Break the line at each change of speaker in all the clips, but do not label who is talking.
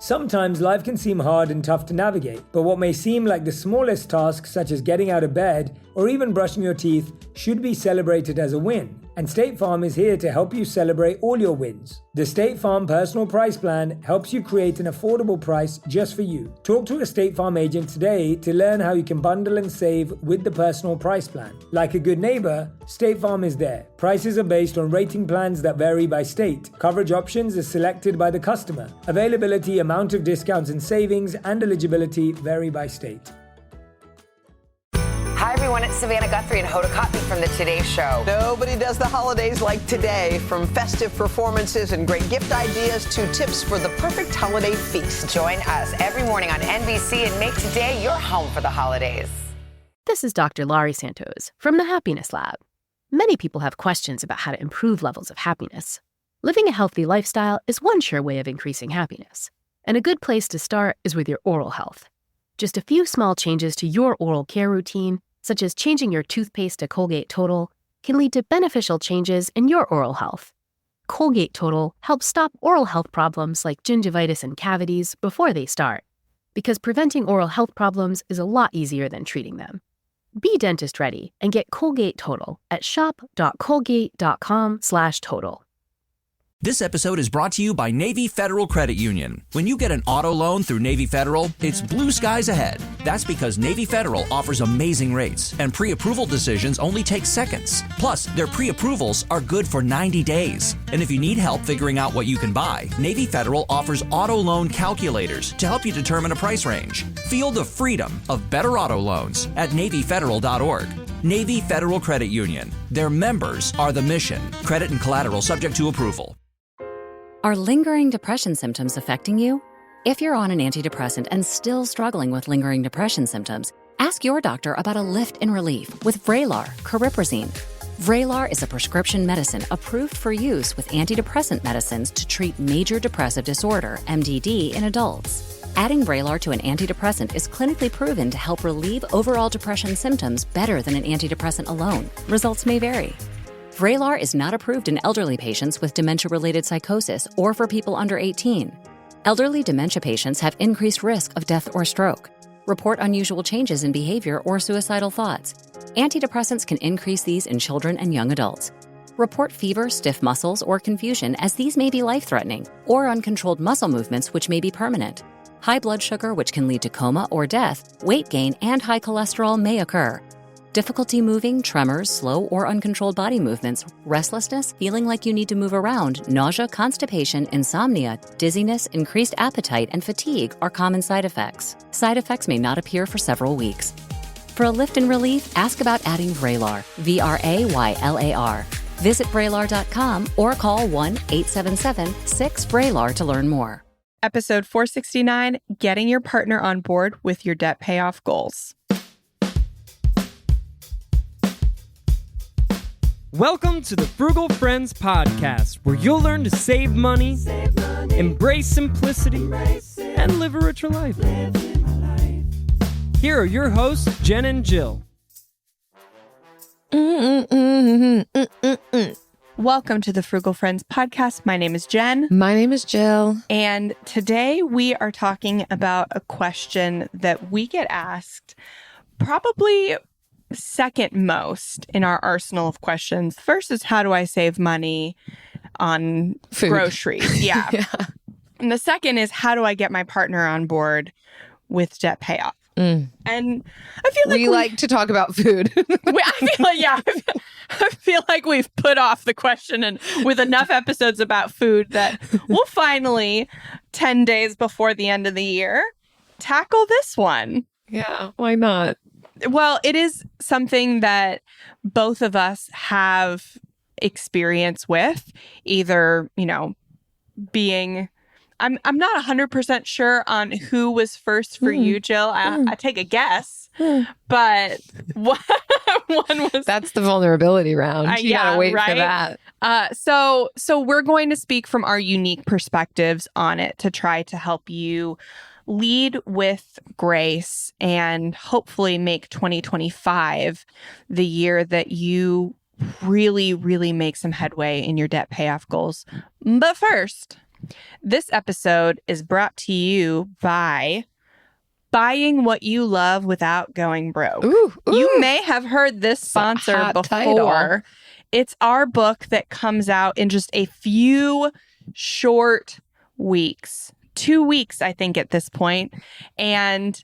Sometimes life can seem hard and tough to navigate, but what may seem like the smallest tasks, such as getting out of bed or even brushing your teeth, should be celebrated as a win. And State Farm is here to help you celebrate all your wins. The State Farm Personal Price Plan helps you create an affordable price just for you. Talk to a State Farm agent today to learn how you can bundle and save with the Personal Price Plan. Like a good neighbor, State Farm is there. Prices are based on rating plans that vary by state. Coverage options are selected by the customer. Availability, amount of discounts and savings, and eligibility vary by state.
Hi, everyone. It's Savannah Guthrie and Hoda Kotb from The Today Show.
Nobody does the holidays like today. From festive performances and great gift ideas to tips for the perfect holiday feast.
Join us every morning on NBC and make today your home for the holidays.
This is Dr. Laurie Santos from the Happiness Lab. Many people have questions about how to improve levels of happiness. Living a healthy lifestyle is one sure way of increasing happiness. And a good place to start is with your oral health. Just a few small changes to your oral care routine, such as changing your toothpaste to Colgate Total, can lead to beneficial changes in your oral health. Colgate Total helps stop oral health problems like gingivitis and cavities before they start, because preventing oral health problems is a lot easier than treating them. Be dentist ready and get Colgate Total at shop.colgate.com/total.
This episode is brought to you by Navy Federal Credit Union. When you get an auto loan through Navy Federal, it's blue skies ahead. That's because Navy Federal offers amazing rates, and pre-approval decisions only take seconds. Plus, their pre-approvals are good for 90 days. And if you need help figuring out what you can buy, Navy Federal offers auto loan calculators to help you determine a price range. Feel the freedom of better auto loans at NavyFederal.org. Navy Federal Credit Union. Their members are the mission. Credit and collateral subject to approval.
Are lingering depression symptoms affecting you? If you're on an antidepressant and still struggling with lingering depression symptoms, ask your doctor about a lift in relief with Vraylar, cariprazine. Vraylar is a prescription medicine approved for use with antidepressant medicines to treat major depressive disorder, MDD, in adults. Adding Vraylar to an antidepressant is clinically proven to help relieve overall depression symptoms better than an antidepressant alone. Results may vary. Vraylar is not approved in elderly patients with dementia-related psychosis or for people under 18. Elderly dementia patients have increased risk of death or stroke. Report unusual changes in behavior or suicidal thoughts. Antidepressants can increase these in children and young adults. Report fever, stiff muscles, or confusion, as these may be life-threatening, or uncontrolled muscle movements, which may be permanent. High blood sugar, which can lead to coma or death, weight gain, and high cholesterol may occur. Difficulty moving, tremors, slow or uncontrolled body movements, restlessness, feeling like you need to move around, nausea, constipation, insomnia, dizziness, increased appetite, and fatigue are common side effects. Side effects may not appear for several weeks. For a lift and relief, ask about adding Vraylar, Vraylar. Visit Vraylar.com or call 1-877-6-VRAYLAR to learn more.
Episode 469, Getting Your Partner on Board with Your Debt Payoff Goals.
Welcome to the Frugal Friends Podcast, where you'll learn to save money, embrace simplicity, and live a richer life. Here are your hosts, Jen and Jill.
Welcome to the Frugal Friends Podcast. My name is Jen.
My name is Jill.
And today we are talking about a question that we get asked probably second most in our arsenal of questions. First is, how do I save money on
food,
groceries? Yeah. And the second is, how do I get my partner on board with debt payoff? And I feel like
we like to talk about food.
I feel like we've put off the question, and with enough episodes about food that we'll finally, 10 days before the end of the year, tackle this one.
Yeah, why not?
Well, it is something that both of us have experience with, either, being... I'm not 100% sure on who was first for you, Jill. I take a guess, but one was...
That's the vulnerability round. You gotta wait for that.
So we're going to speak from our unique perspectives on it to try to help you lead with grace and hopefully make 2025 the year that you really, really make some headway in your debt payoff goals. But first, This episode is brought to you by Buying What You Love Without Going Broke.
Ooh.
You may have heard this sponsor before.
Title.
It's our book that comes out in just a few short weeks. 2 weeks, I think, at this point. And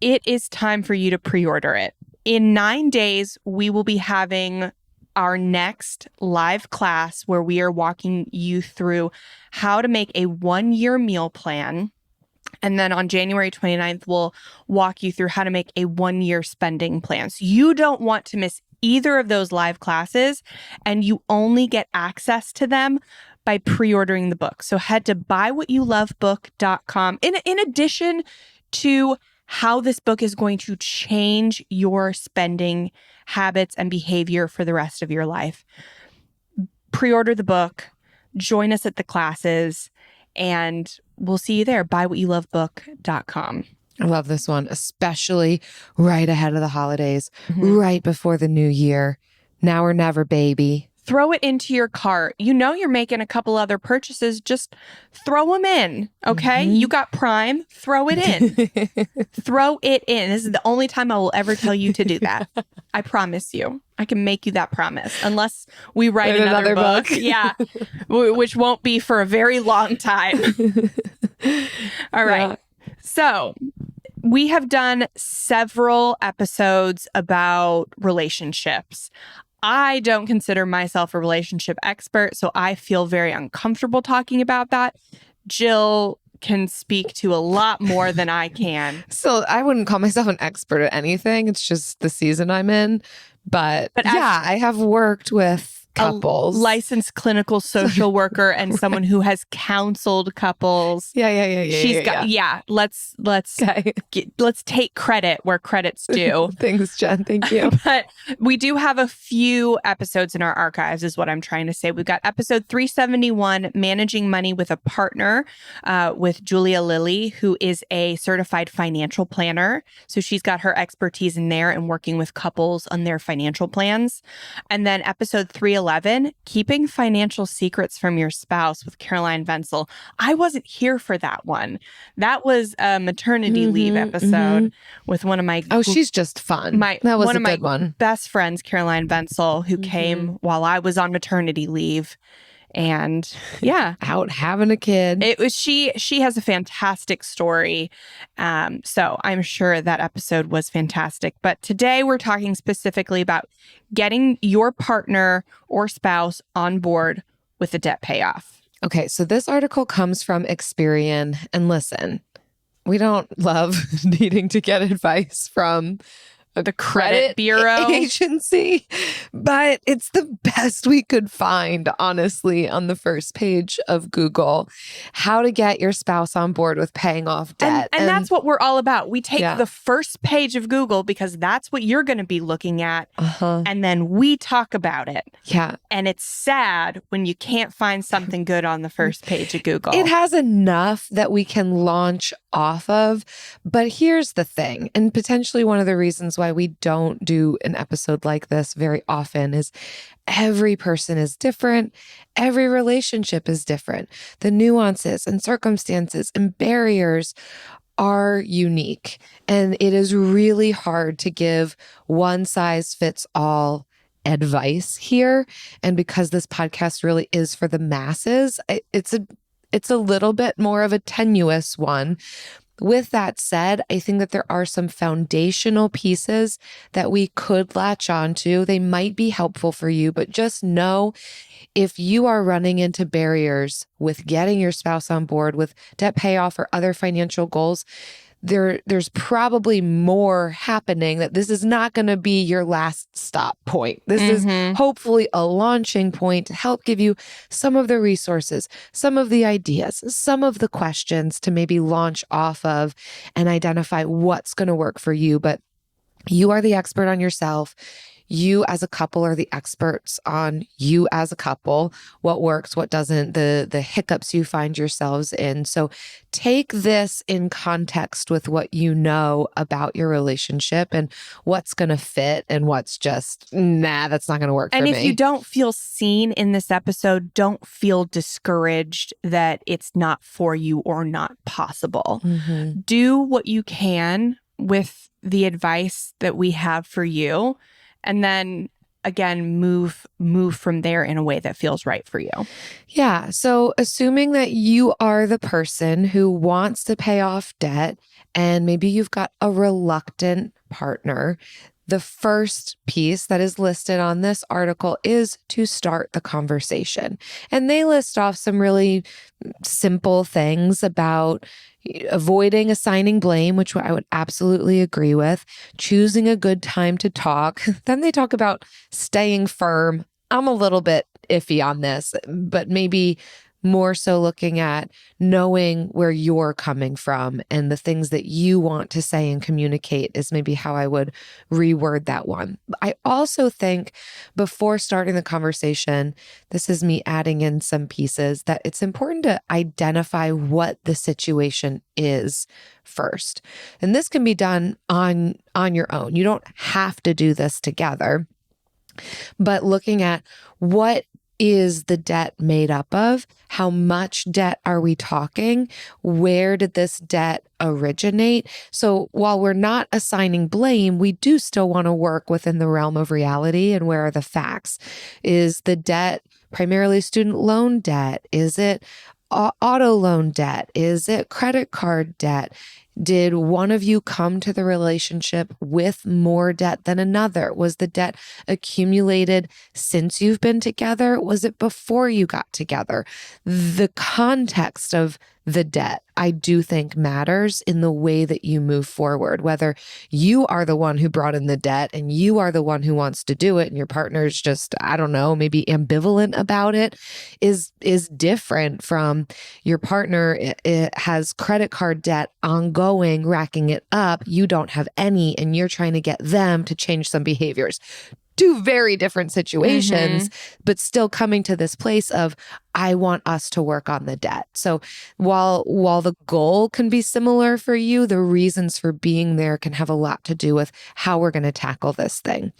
it is time for you to pre-order it. In 9 days, we will be having our next live class where we are walking you through how to make a 1-year meal plan. And then on January 29th, we'll walk you through how to make a 1-year spending plan. So you don't want to miss either of those live classes, and you only get access to them by pre-ordering the book. So head to buywhatyoulovebook.com. In addition to how this book is going to change your spending habits and behavior for the rest of your life. Pre-order the book, join us at the classes, and we'll see you there. Buywhatyoulovebook.com.
I love this one, especially right ahead of the holidays, right before the new year. Now or never, baby.
Throw it into your cart. You know you're making a couple other purchases. Just throw them in, okay? You got Prime. Throw it in. Throw it in. This is the only time I will ever tell you to do that. I promise you. I can make you that promise. Unless we write another book. Yeah. Which won't be for a very long time. All right. Yeah. So we have done several episodes about relationships. I don't consider myself a relationship expert, so I feel very uncomfortable talking about that. Jill can speak to a lot more than I can.
So I wouldn't call myself an expert at anything. It's just the season I'm in. But yeah, I have worked with couples.
A licensed clinical social worker and someone who has counseled couples.
Yeah.
Let's take credit where credit's due.
Thanks, Jen. Thank you.
But we do have a few episodes in our archives, is what I'm trying to say. We've got episode 371, Managing Money with a Partner, with Julia Lilly, who is a certified financial planner. So she's got her expertise in there and working with couples on their financial plans. And then episode 311, Keeping Financial Secrets from Your Spouse, with Caroline Wenzel. I wasn't here for that one. That was a maternity leave episode with one of my...
Oh, she's just fun. That was a good one.
Best friends, Caroline Wenzel, who came while I was on maternity leave. And yeah,
out having a kid.
It was she has a fantastic story. So I'm sure that episode was fantastic. But today we're talking specifically about getting your partner or spouse on board with a debt payoff.
Okay, so this article comes from Experian. And listen, we don't love needing to get advice from
the credit bureau
agency, but it's the best we could find, honestly, on the first page of Google. How to get your spouse on board with paying off debt.
And that's what we're all about. We take the first page of Google because that's what you're going to be looking at. And then we talk about it.
Yeah.
And it's sad when you can't find something good on the first page of Google.
It has enough that we can launch off of. But here's the thing, and potentially one of the reasons why we don't do an episode like this very often is every person is different. Every relationship is different. The nuances and circumstances and barriers are unique. And it is really hard to give one size fits all advice here. And because this podcast really is for the masses, it's a little bit more of a tenuous one. With that said, I think that there are some foundational pieces that we could latch onto. They might be helpful for you, but just know if you are running into barriers with getting your spouse on board with debt payoff or other financial goals, there's probably more happening, that this is not going to be your last stop point. This is hopefully a launching point to help give you some of the resources, some of the ideas, some of the questions to maybe launch off of and identify what's going to work for you. But you are the expert on yourself. you as a couple are the experts on you as a couple, what works, what doesn't, the hiccups you find yourselves in. So take this in context with what you know about your relationship and what's going to fit and what's just, nah, that's not going to work for me.
And if you don't feel seen in this episode, don't feel discouraged that it's not for you or not possible.
Mm-hmm.
Do what you can with the advice that we have for you, and then again, move from there in a way that feels right for you.
Yeah. So assuming that you are the person who wants to pay off debt and maybe you've got a reluctant partner, the first piece that is listed on this article is to start the conversation. And they list off some really simple things about avoiding assigning blame, which I would absolutely agree with, choosing a good time to talk. Then they talk about staying firm. I'm a little bit iffy on this, but maybe more so looking at knowing where you're coming from and the things that you want to say and communicate is maybe how I would reword that one. I also think before starting the conversation, this is me adding in some pieces, that it's important to identify what the situation is first. And this can be done on your own. You don't have to do this together, but looking at what is the debt made up of? How much debt are we talking? Where did this debt originate? So while we're not assigning blame, we do still want to work within the realm of reality and where are the facts. Is the debt primarily student loan debt? Is it auto loan debt? Is it credit card debt? Did one of you come to the relationship with more debt than another? Was the debt accumulated since you've been together? Was it before you got together? The context of the debt, I do think, matters in the way that you move forward. Whether you are the one who brought in the debt and you are the one who wants to do it and your partner's just, I don't know, maybe ambivalent about it is different from your partner it has credit card debt ongoing, racking it up. You don't have any and you're trying to get them to change some behaviors. Two very different situations, but still coming to this place of, I want us to work on the debt. So while the goal can be similar for you, the reasons for being there can have a lot to do with how we're going to tackle this thing.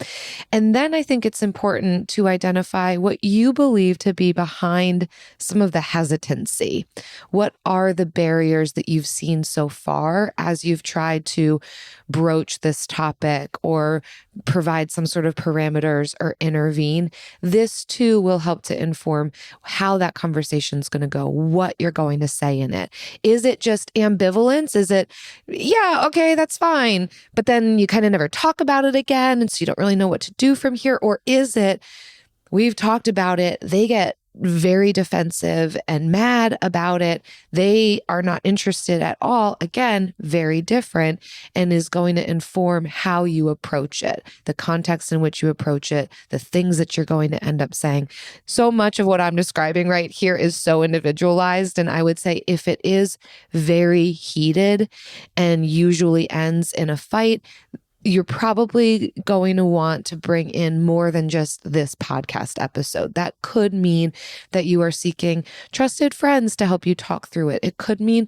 And then I think it's important to identify what you believe to be behind some of the hesitancy. What are the barriers that you've seen so far as you've tried to broach this topic or provide some sort of parameters or intervene? This too will help to inform how that conversation is going to go, what you're going to say in it. Is it just ambivalence? Is it, yeah, okay, that's fine, but then you kind of never talk about it again, and so you don't really know what to do from here? Or is it, we've talked about it, they get very defensive and mad about it, they are not interested at all, again, very different, and is going to inform how you approach it, the context in which you approach it, the things that you're going to end up saying. So much of what I'm describing right here is so individualized, and I would say if it is very heated and usually ends in a fight, you're probably going to want to bring in more than just this podcast episode. That could mean that you are seeking trusted friends to help you talk through it. It could mean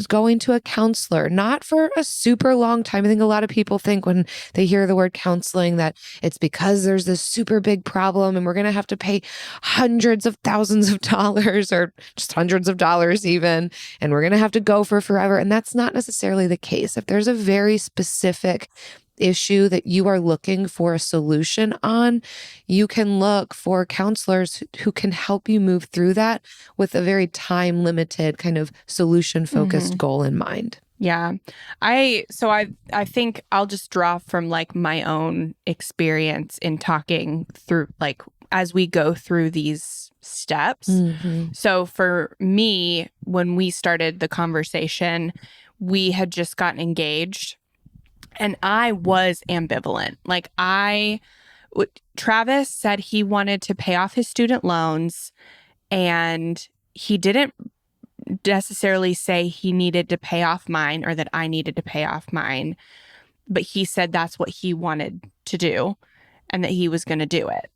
going to a counselor, not for a super long time. I think a lot of people think when they hear the word counseling that it's because there's this super big problem and we're going to have to pay hundreds of thousands of dollars or just hundreds of dollars even, and we're going to have to go for forever. And that's not necessarily the case. If there's a very specific issue that you are looking for a solution on, you can look for counselors who can help you move through that with a very time-limited kind of solution-focused goal in mind.
Yeah. I think I'll just draw from like my own experience in talking through, like, as we go through these steps. So for me, when we started the conversation, we had just gotten engaged. And I was ambivalent. Like Travis said he wanted to pay off his student loans, and he didn't necessarily say he needed to pay off mine or that I needed to pay off mine, but he said that's what he wanted to do. and that he was going to do it.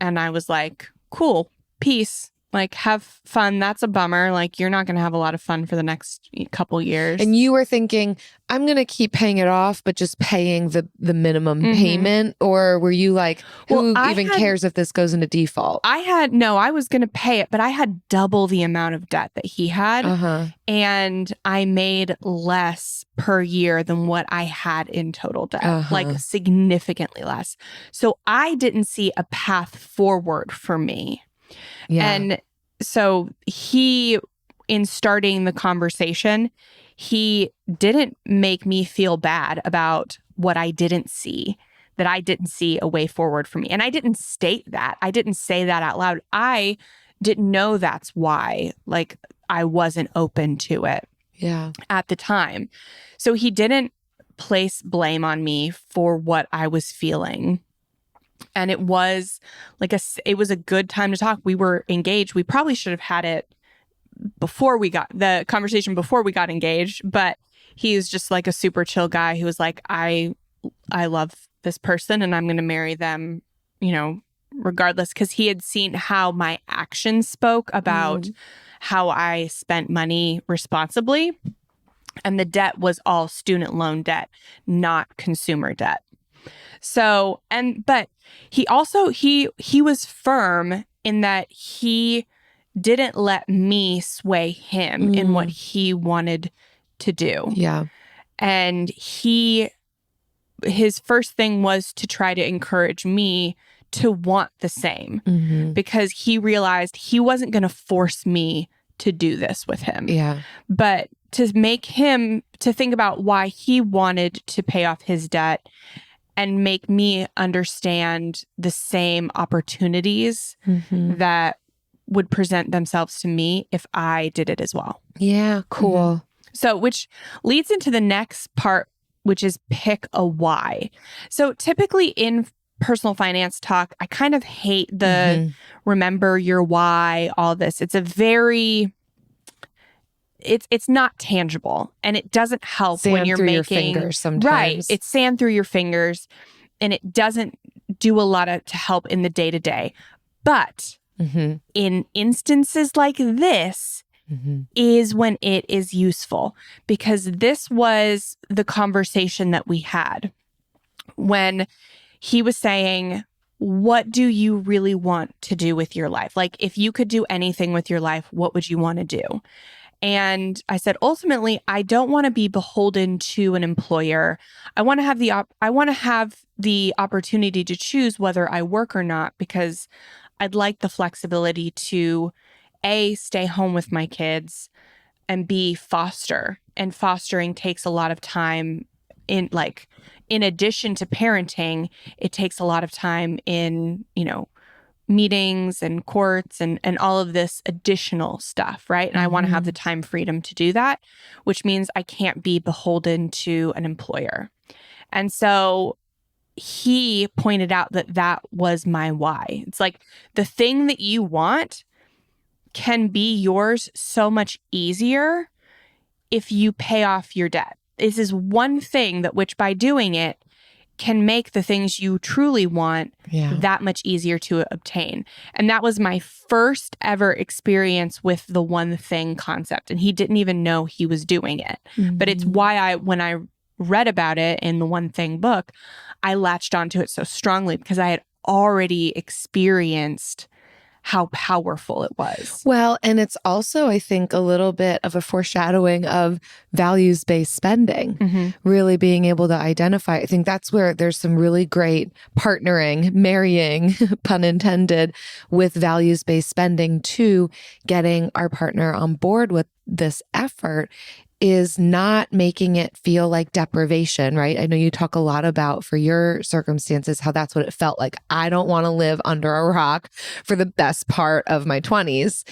And I was like, cool, peace. Like, have fun. That's a bummer. Like, you're not going to have a lot of fun for the next couple years.
And you were thinking, I'm going to keep paying it off, but just paying the minimum payment? Or were you like, who cares if this goes into default?
I was going to pay it, but I had double the amount of debt that he had. And I made less per year than what I had in total debt, like significantly less. So I didn't see a path forward for me. Yeah. And so he, in starting the conversation, he didn't make me feel bad about what I didn't see, that I didn't see a way forward for me. And I didn't state that. I didn't say that out loud. I didn't know that's why, like, I wasn't open to it at the time. So he didn't place blame on me for what I was feeling. And it was it was a good time to talk. We were engaged. We probably should have had it before we got the conversation before we got engaged, but he was just like a super chill guy who was like, I love this person and I'm going to marry them, you know, regardless. Because he had seen how my actions spoke about how I spent money responsibly. And the debt was all student loan debt, not consumer debt. So, but he also, he was firm in that he didn't let me sway him in what he wanted to do. Yeah. And his first thing was to try to encourage me to want the same because he realized he wasn't going to force me to do this with him. Yeah. But to make him to think about why he wanted to pay off his debt and make me understand the same opportunities that would present themselves to me if I did it as well.
Yeah, cool.
So, which leads into the next part, which is pick a why. So typically in personal finance talk, I kind of hate the remember your why, all this. It's a very... It's not tangible and it doesn't help
sand
when you're
through
making
your fingers sometimes.
Right. It's sand through your fingers and it doesn't do a lot to help in the day to day. But in instances like this is when it is useful, because this was the conversation that we had when he was saying, what do you really want to do with your life? Like, if you could do anything with your life, what would you want to do? And I said, ultimately, I don't want to be beholden to an employer. I want to have the opportunity to choose whether I work or not, because I'd like the flexibility to A, stay home with my kids, and B, foster. And fostering takes a lot of time in addition to parenting, it takes a lot of time in, meetings and courts and all of this additional stuff, right? And I want to have the time freedom to do that, which means I can't be beholden to an employer. And so he pointed out that was my why. It's like the thing that you want can be yours so much easier if you pay off your debt. This is one thing that which by doing it can make the things you truly want that much easier to obtain. And that was my first ever experience with the one thing concept. And he didn't even know he was doing it. But it's why when I read about it in the One Thing book, I latched onto it so strongly because I had already experienced how powerful it was.
Well, and it's also, I think, a little bit of a foreshadowing of values-based spending, really being able to identify. I think that's where there's some really great partnering, marrying, pun intended, with values-based spending to getting our partner on board with this effort is not making it feel like deprivation, right? I know you talk a lot about, for your circumstances, how that's what it felt like. I don't want to live under a rock for the best part of my 20s.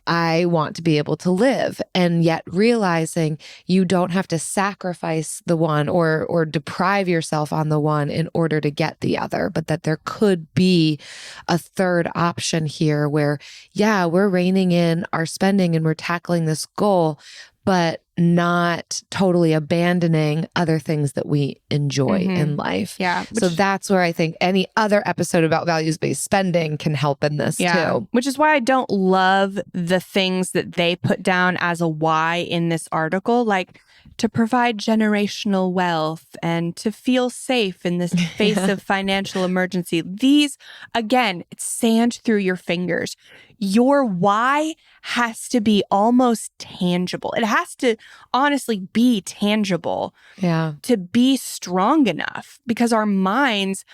I want to be able to live. And yet realizing you don't have to sacrifice the one or deprive yourself on the one in order to get the other, but that there could be a third option here where, we're reining in our spending and we're tackling this goal, but not totally abandoning other things that we enjoy in life.
Yeah.
So that's where I think any other episode about values-based spending can help in this too.
Which is why I don't love the things that they put down as a why in this article, like to provide generational wealth and to feel safe in this face of financial emergency. These, again, it's sand through your fingers. Your why has to be almost tangible. It has to honestly be tangible to be strong enough, because our minds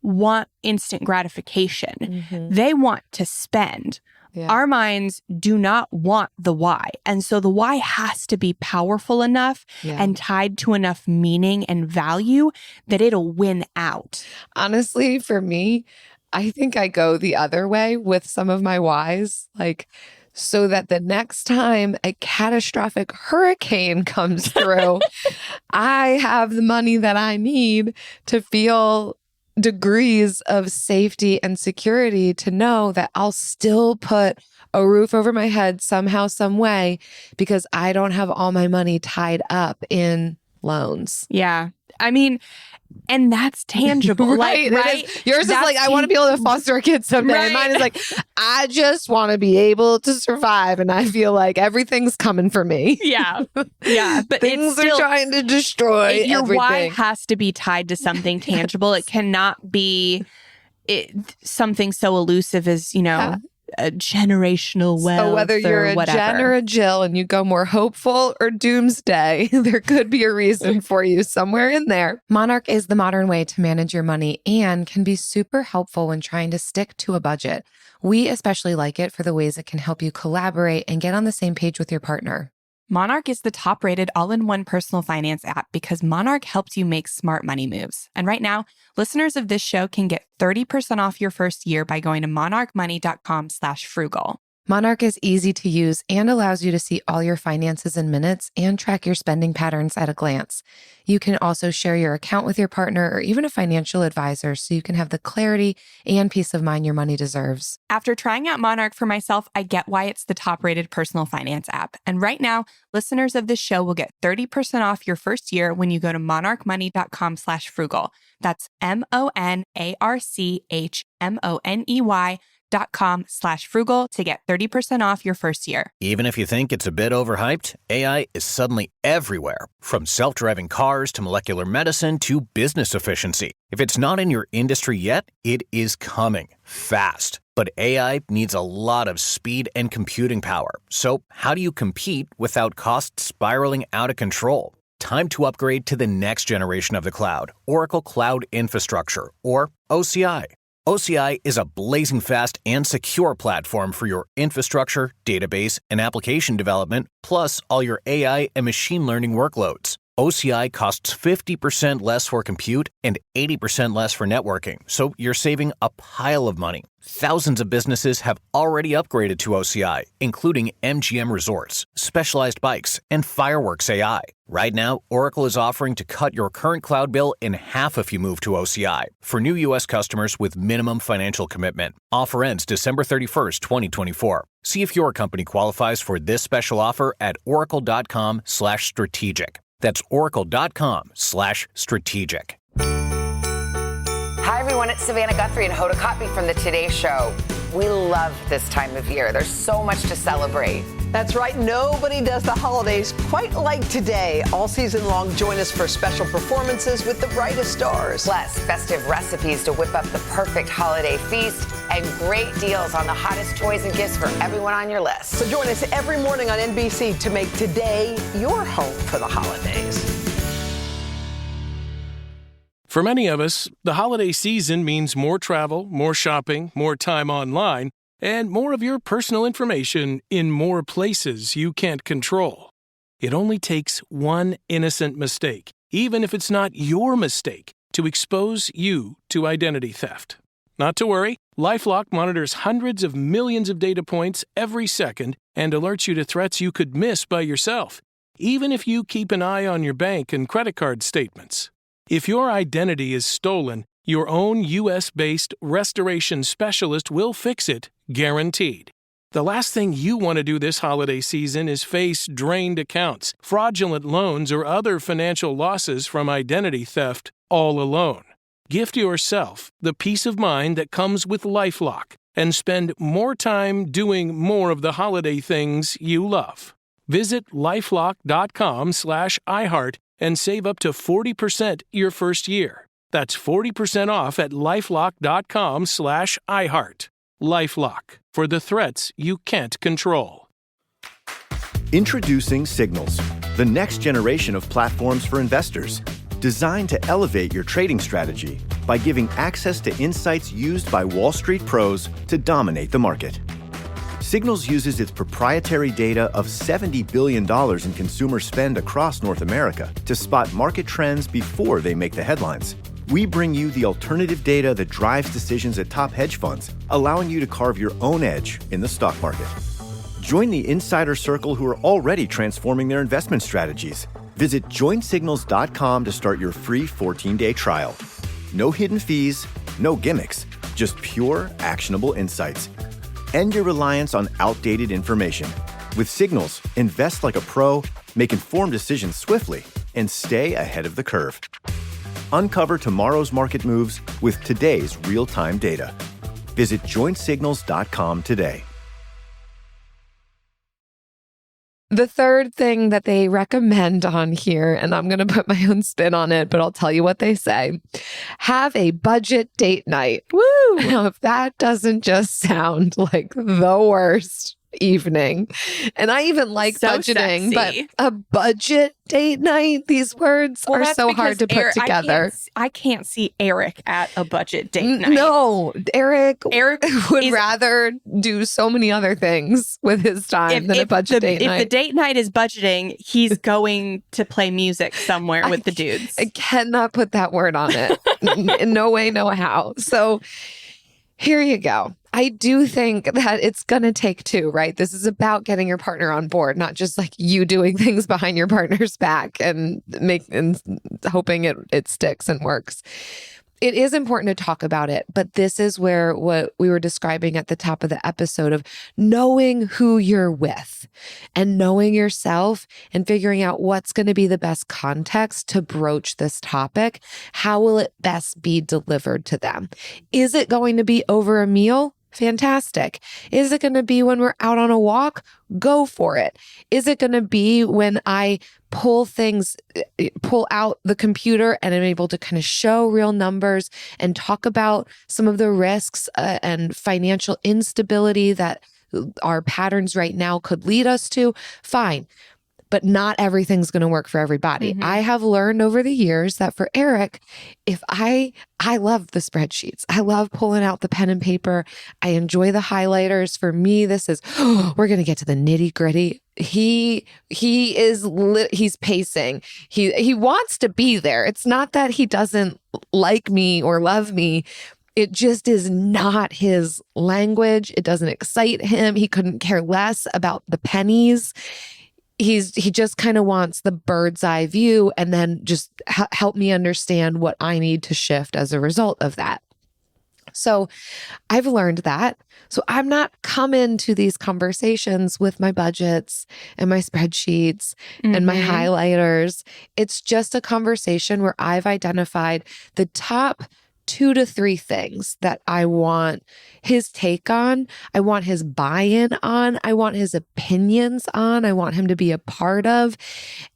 want instant gratification. They want to spend. Our minds do not want the why. And so the why has to be powerful enough and tied to enough meaning and value that it'll win out.
Honestly, for me, I think I go the other way with some of my whys, like so that the next time a catastrophic hurricane comes through, I have the money that I need to feel degrees of safety and security, to know that I'll still put a roof over my head somehow, some way, because I don't have all my money tied up in loans.
Yeah. I mean, and that's tangible.
Right.
Right?
Yours is like, I want to be able to foster a kid someday.
Right.
And mine is like, I just want to be able to survive. And I feel like everything's coming for me.
Yeah. Yeah. But
things
it's still,
are trying to destroy
your
everything.
why has to be tied to something tangible. It cannot be something so elusive as, a generational wealth.
So whether you're a Jen or a Jill and you go more hopeful or doomsday, there could be a reason for you somewhere in there. Monarch is the modern way to manage your money and can be super helpful when trying to stick to a budget. We especially like it for the ways it can help you collaborate and get on the same page with your partner.
Monarch is the top-rated all-in-one personal finance app because Monarch helps you make smart money moves. And right now, listeners of this show can get 30% off your first year by going to monarchmoney.com/frugal.
Monarch is easy to use and allows you to see all your finances in minutes and track your spending patterns at a glance. You can also share your account with your partner or even a financial advisor, so you can have the clarity and peace of mind your money deserves.
After trying out Monarch for myself, I get why it's the top-rated personal finance app. And right now, listeners of this show will get 30% off your first year when you go to monarchmoney.com/frugal. That's monarchmoney.com/frugal to get 30% off your first year.
Even if you think it's a bit overhyped, AI is suddenly everywhere. From self-driving cars to molecular medicine to business efficiency. If it's not in your industry yet, it is coming fast. But AI needs a lot of speed and computing power. So how do you compete without costs spiraling out of control? Time to upgrade to the next generation of the cloud, Oracle Cloud Infrastructure, or OCI. OCI is a blazing fast and secure platform for your infrastructure, database, and application development, plus all your AI and machine learning workloads. OCI costs 50% less for compute and 80% less for networking, so you're saving a pile of money. Thousands of businesses have already upgraded to OCI, including MGM Resorts, Specialized Bikes, and Fireworks AI. Right now, Oracle is offering to cut your current cloud bill in half if you move to OCI for new U.S. customers with minimum financial commitment. Offer ends December 31st, 2024. See if your company qualifies for this special offer at oracle.com/strategic. That's oracle.com/strategic.
Hi, everyone. It's Savannah Guthrie and Hoda Kotb from the Today Show. We love this time of year. There's so much to celebrate.
That's right. Nobody does the holidays quite like today. All season long, join us for special performances with the brightest stars.
Plus, festive recipes to whip up the perfect holiday feast and great deals on the hottest toys and gifts for everyone on your list.
So join us every morning on NBC to make today your home for the holidays.
For many of us, the holiday season means more travel, more shopping, more time online, and more of your personal information in more places you can't control. It only takes one innocent mistake, even if it's not your mistake, to expose you to identity theft. Not to worry, LifeLock monitors hundreds of millions of data points every second and alerts you to threats you could miss by yourself, even if you keep an eye on your bank and credit card statements. If your identity is stolen, your own U.S.-based restoration specialist will fix it, guaranteed. The last thing you want to do this holiday season is face drained accounts, fraudulent loans, or other financial losses from identity theft all alone. Gift yourself the peace of mind that comes with LifeLock and spend more time doing more of the holiday things you love. Visit lifelock.com/iHeart and save up to 40% your first year. That's 40% off at lifelock.com/iHeart. LifeLock, for the threats you can't control.
Introducing Signals, the next generation of platforms for investors, designed to elevate your trading strategy by giving access to insights used by Wall Street pros to dominate the market. Signals uses its proprietary data of $70 billion in consumer spend across North America to spot market trends before they make the headlines. We bring you the alternative data that drives decisions at top hedge funds, allowing you to carve your own edge in the stock market. Join the insider circle who are already transforming their investment strategies. Visit joinsignals.com to start your free 14-day trial. No hidden fees, no gimmicks, just pure, actionable insights. End your reliance on outdated information. With Signals, invest like a pro, make informed decisions swiftly, and stay ahead of the curve. Uncover tomorrow's market moves with today's real-time data. Visit joinsignals.com today.
The third thing that they recommend on here, and I'm going to put my own spin on it, but I'll tell you what they say. Have a budget date night. Woo! Now, if that doesn't just sound like the worst evening, and I even like
So
budgeting,
sexy.
but a budget date night, these words are
that's
so hard to
because
put together.
I can't see Eric at a budget date night.
No, Eric would
is-
rather do so many other things with his time than a budget date night.
If the date night is budgeting, he's going to play music somewhere with the dudes.
I cannot put that word on it. In no way, no how. So here you go. I do think that it's going to take two, right? This is about getting your partner on board, not just like you doing things behind your partner's back and hoping it sticks and works. It is important to talk about it, but this is where what we were describing at the top of the episode of knowing who you're with and knowing yourself and figuring out what's going to be the best context to broach this topic. How will it best be delivered to them? Is it going to be over a meal? Fantastic. Is it going to be when we're out on a walk? Go for it. Is it going to be when I pull out the computer and I'm able to kind of show real numbers and talk about some of the risks and financial instability that our patterns right now could lead us to? Fine. But not everything's going to work for everybody.
Mm-hmm.
I have learned over the years that for Eric, if I love the spreadsheets. I love pulling out the pen and paper. I enjoy the highlighters. For me, this is, we're going to get to the nitty gritty. He's pacing. He wants to be there. It's not that he doesn't like me or love me. It just is not his language. It doesn't excite him. He couldn't care less about the pennies. He just kind of wants the bird's eye view and then just help me understand what I need to shift as a result of that. So I've learned that. So I'm not coming to these conversations with my budgets and my spreadsheets and my highlighters. It's just a conversation where I've identified the top 2 to 3 things that I want his take on. I want his buy-in on. I want his opinions on. I want him to be a part of.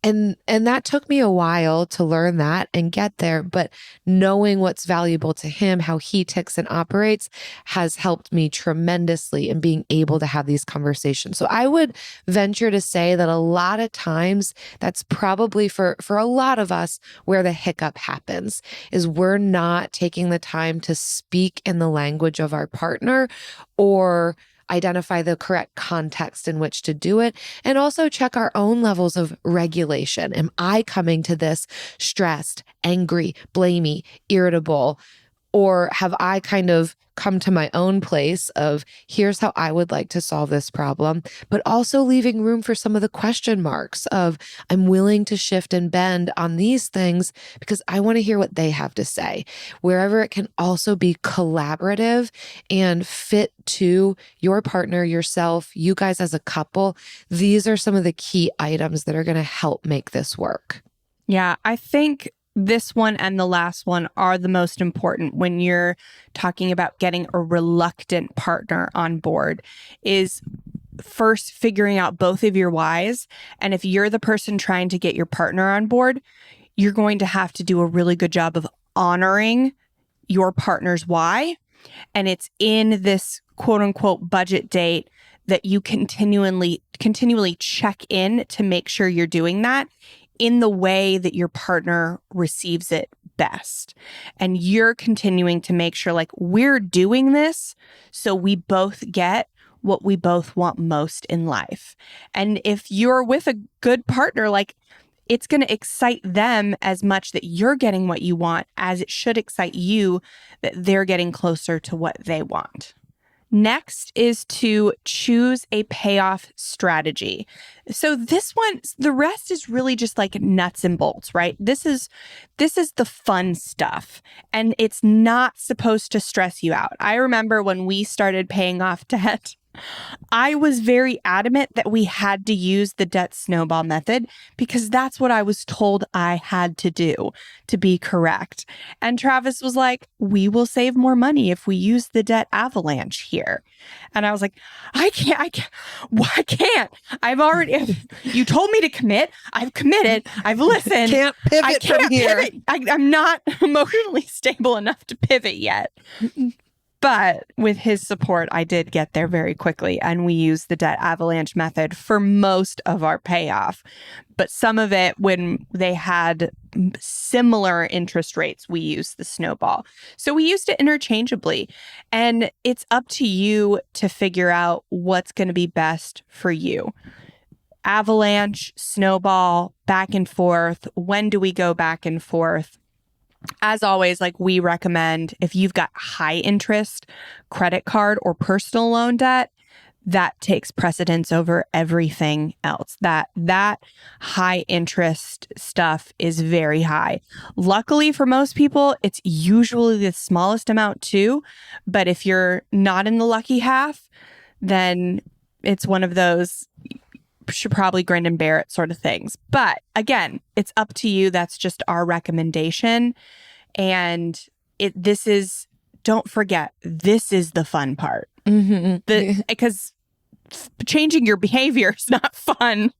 And that took me a while to learn that and get there. But knowing what's valuable to him, how he ticks and operates, has helped me tremendously in being able to have these conversations. So I would venture to say that a lot of times that's probably for a lot of us where the hiccup happens, is we're not taking the time to speak in the language of our partner or identify the correct context in which to do it, and also check our own levels of regulation. Am I coming to this stressed, angry, blamey, irritable, Or have I kind of come to my own place of here's how I would like to solve this problem, but also leaving room for some of the question marks of I'm willing to shift and bend on these things because I want to hear what they have to say. Wherever it can also be collaborative and fit to your partner, yourself, you guys as a couple, these are some of the key items that are going to help make this work.
Yeah, I think this one and the last one are the most important when you're talking about getting a reluctant partner on board, is first figuring out both of your whys. And if you're the person trying to get your partner on board, you're going to have to do a really good job of honoring your partner's why. And it's in this quote unquote budget date that you continually check in to make sure you're doing that in the way that your partner receives it best. And you're continuing to make sure like we're doing this so we both get what we both want most in life. And if you're with a good partner, like it's going to excite them as much that you're getting what you want as it should excite you that they're getting closer to what they want. Next is to choose a payoff strategy. So this one, the rest is really just like nuts and bolts, right? This is the fun stuff, and it's not supposed to stress you out. I remember when we started paying off debt, I was very adamant that we had to use the debt snowball method because that's what I was told I had to do to be correct. And Travis was like, we will save more money if we use the debt avalanche here. And I was like, I can't. I've already, you told me to commit. I've committed. I've listened.
Can't pivot from here.
Pivot. I'm not emotionally stable enough to pivot yet. But with his support, I did get there very quickly, and we used the debt avalanche method for most of our payoff. But some of it, when they had similar interest rates, we used the snowball. So we used it interchangeably, and it's up to you to figure out what's going to be best for you. Avalanche, snowball, back and forth. When do we go back and forth? As always, like we recommend, if you've got high interest credit card or personal loan debt, that takes precedence over everything else. That high interest stuff is very high. Luckily for most people, it's usually the smallest amount too. But if you're not in the lucky half, then it's one of those should probably grin and bear it sort of things. But again, it's up to you. That's just our recommendation. And don't forget, this is the fun part. Because changing your behavior is not fun,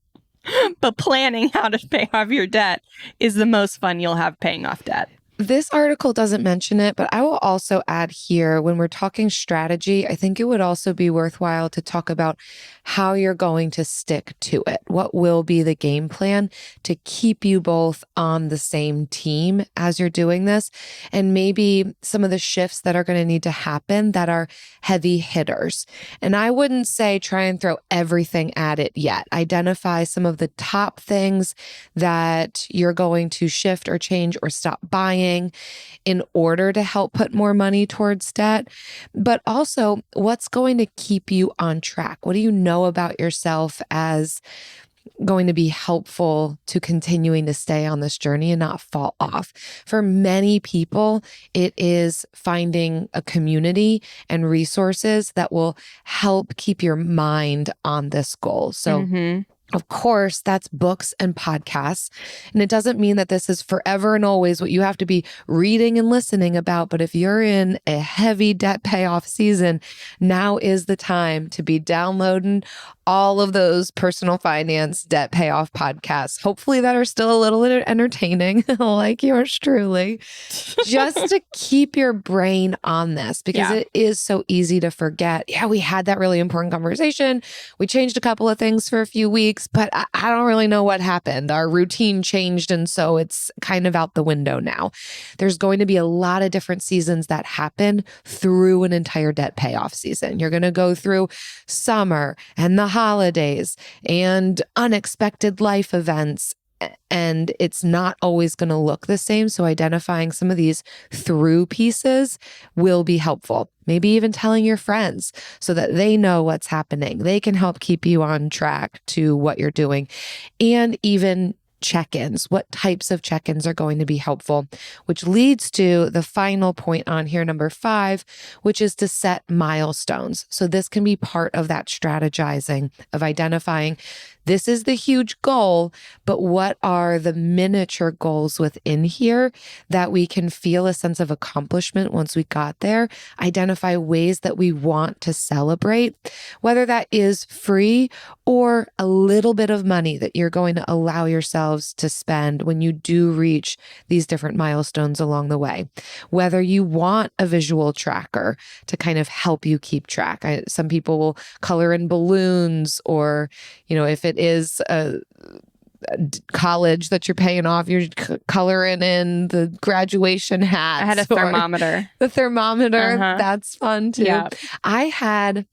but planning how to pay off your debt is the most fun you'll have paying off debt.
This article doesn't mention it, but I will also add here, when we're talking strategy, I think it would also be worthwhile to talk about how you're going to stick to it. What will be the game plan to keep you both on the same team as you're doing this? And maybe some of the shifts that are going to need to happen that are heavy hitters. And I wouldn't say try and throw everything at it yet. Identify some of the top things that you're going to shift or change or stop buying in order to help put more money towards debt, but also what's going to keep you on track? What do you know about yourself as going to be helpful to continuing to stay on this journey and not fall off? For many people, it is finding a community and resources that will help keep your mind on this goal. So of course, that's books and podcasts. And it doesn't mean that this is forever and always what you have to be reading and listening about. But if you're in a heavy debt payoff season, now is the time to be downloading all of those personal finance debt payoff podcasts, hopefully that are still a little entertaining, like yours truly, just to keep your brain on this, because it is so easy to forget. Yeah, we had that really important conversation. We changed a couple of things for a few weeks, but I don't really know what happened. Our routine changed, and so it's kind of out the window now. There's going to be a lot of different seasons that happen through an entire debt payoff season. You're going to go through summer and the holidays and unexpected life events. and it's not always going to look the same. So identifying some of these through pieces will be helpful. Maybe even telling your friends so that they know what's happening. They can help keep you on track to what you're doing. And even check-ins. What types of check-ins are going to be helpful, which leads to the final point on here, number 5, which is to set milestones. So this can be part of that strategizing of identifying this is the huge goal, but what are the miniature goals within here that we can feel a sense of accomplishment once we got there? Identify ways that we want to celebrate, whether that is free or a little bit of money that you're going to allow yourselves to spend when you do reach these different milestones along the way. Whether you want a visual tracker to kind of help you keep track. Some people will color in balloons, or, if it is a college that you're paying off, you're coloring in the graduation hats.
I had a thermometer.
The thermometer, that's fun too. Yeah. I had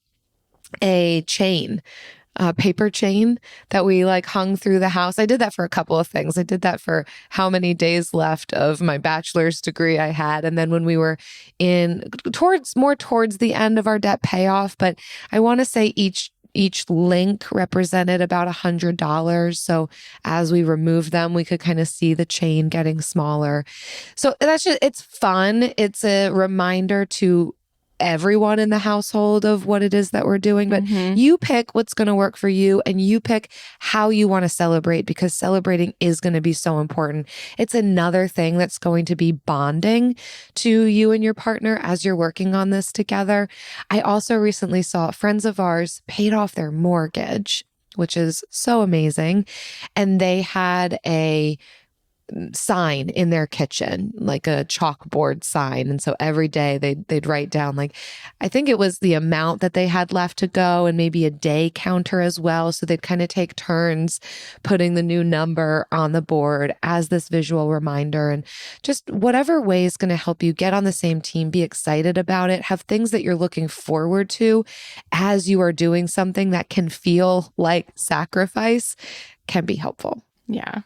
a chain, paper chain that we hung through the house. I did that for a couple of things. I did that for how many days left of my bachelor's degree I had. And then when we were towards the end of our debt payoff, but I want to say each link represented about $100. So as we removed them, we could kind of see the chain getting smaller. So it's fun. It's a reminder to everyone in the household of what it is that we're doing, but you pick what's going to work for you, and you pick how you want to celebrate, because celebrating is going to be so important. It's another thing that's going to be bonding to you and your partner as you're working on this together. I also recently saw friends of ours paid off their mortgage, which is so amazing. And they had a sign in their kitchen, like a chalkboard sign. And so every day they'd write down, I think it was the amount that they had left to go, and maybe a day counter as well. So they'd kind of take turns putting the new number on the board as this visual reminder. And just whatever way is going to help you get on the same team, be excited about it, have things that you're looking forward to as you are doing something that can feel like sacrifice, can be helpful.
Yeah.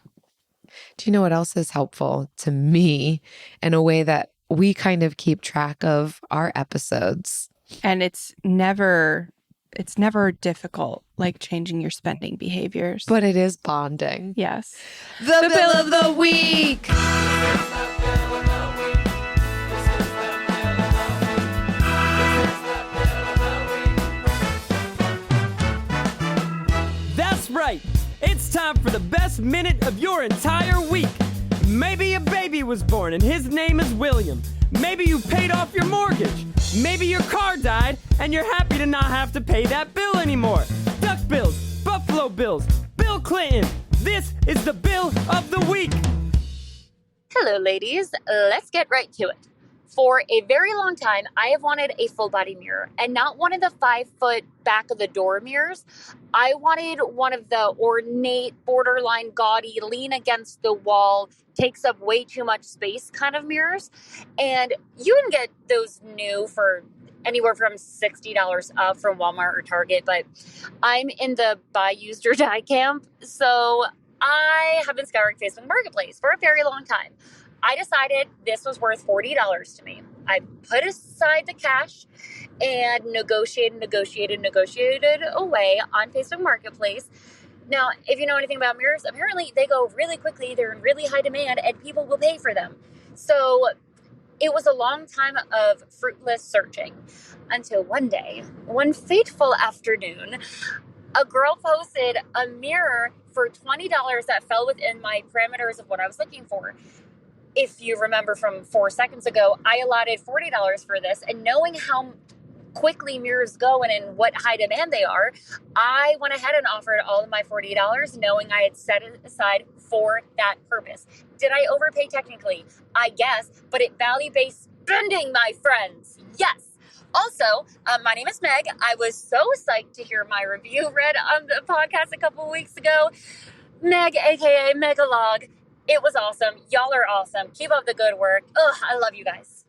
Do you know what else is helpful to me in a way that we kind of keep track of our episodes?
And it's never difficult, changing your spending behaviors.
But it is bonding.
Yes.
The bill of the week.
That's right. It's time for the best minute of your entire week. Maybe a baby was born and his name is William. Maybe you paid off your mortgage. Maybe your car died and you're happy to not have to pay that bill anymore. Duck bills, Buffalo Bills, Bill Clinton. This is the bill of the week.
Hello, ladies. Let's get right to it. For a very long time, I have wanted a full body mirror, and not one of the 5-foot back of the door mirrors. I wanted one of the ornate, borderline gaudy, lean against the wall, takes up way too much space kind of mirrors. And you can get those new for anywhere from $60 up from Walmart or Target, but I'm in the buy used or die camp. So I have been scouring Facebook Marketplace for a very long time. I decided this was worth $40 to me. I put aside the cash and negotiated away on Facebook Marketplace. Now, if you know anything about mirrors, apparently they go really quickly. They're in really high demand and people will pay for them. So it was a long time of fruitless searching until one day, one fateful afternoon, a girl posted a mirror for $20 that fell within my parameters of what I was looking for. If you remember from 4 seconds ago, I allotted $40 for this, and knowing how quickly mirrors go and in what high demand they are, I went ahead and offered all of my $40, knowing I had set it aside for that purpose. Did I overpay technically? I guess, but it value-based spending, my friends. Yes. Also, my name is Meg. I was so psyched to hear my review read on the podcast a couple of weeks ago. Meg, aka Megalog. It was awesome. Y'all are awesome. Keep up the good work. Ugh, I love you guys.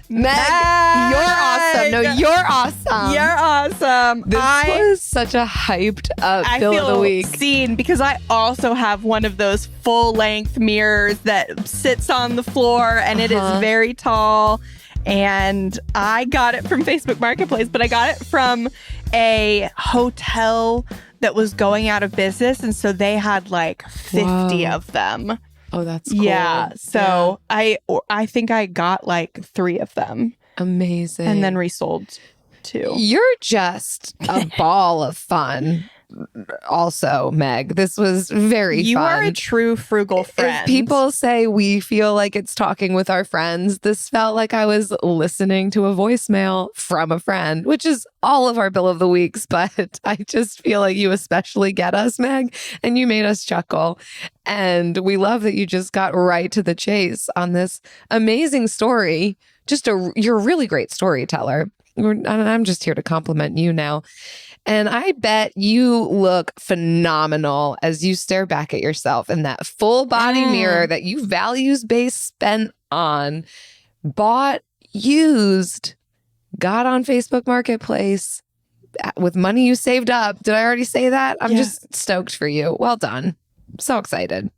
Meg, you're awesome. No, you're awesome.
You're awesome.
This was such a hyped up Bill of the Week.
Seen because I also have one of those full-length mirrors that sits on the floor, and it is very tall. And I got it from Facebook Marketplace, but I got it from a hotel that was going out of business. And so they had like 50 of them.
Oh, that's cool.
Yeah. So I think I got like 3 of them.
Amazing.
And then resold 2.
You're just a ball of fun. Also, Meg, this was very fun.
You are a true frugal friend.
If people say we feel like it's talking with our friends, this felt like I was listening to a voicemail from a friend, which is all of our Bill of the Weeks. But I just feel like you especially get us, Meg, and you made us chuckle. And we love that you just got right to the chase on this amazing story. You're a really great storyteller. And I'm just here to compliment you now. And I bet you look phenomenal as you stare back at yourself in that full body mirror that you values-based spent on, bought, used, got on Facebook Marketplace with money you saved up. Did I already say that? I'm just stoked for you. Well done. So excited.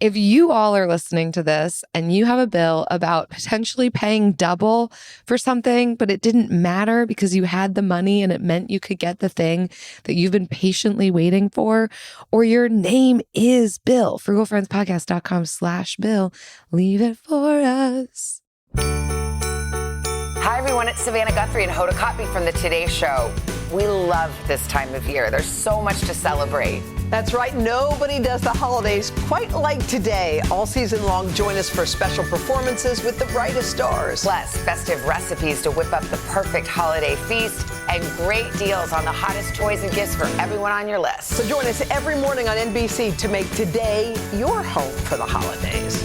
If you all are listening to this and you have a bill about potentially paying double for something, but it didn't matter because you had the money and it meant you could get the thing that you've been patiently waiting for, or your name is Bill, frugalfriendspodcast.com/Bill, leave it for us.
Hi, everyone. It's Savannah Guthrie and Hoda Kotb from the Today Show. We love this time of year. There's so much to celebrate.
That's right. Nobody does the holidays quite like today. All season long, join us for special performances with the brightest stars.
Plus, festive recipes to whip up the perfect holiday feast and great deals on the hottest toys and gifts for everyone on your list.
So join us every morning on NBC to make today your home for the holidays.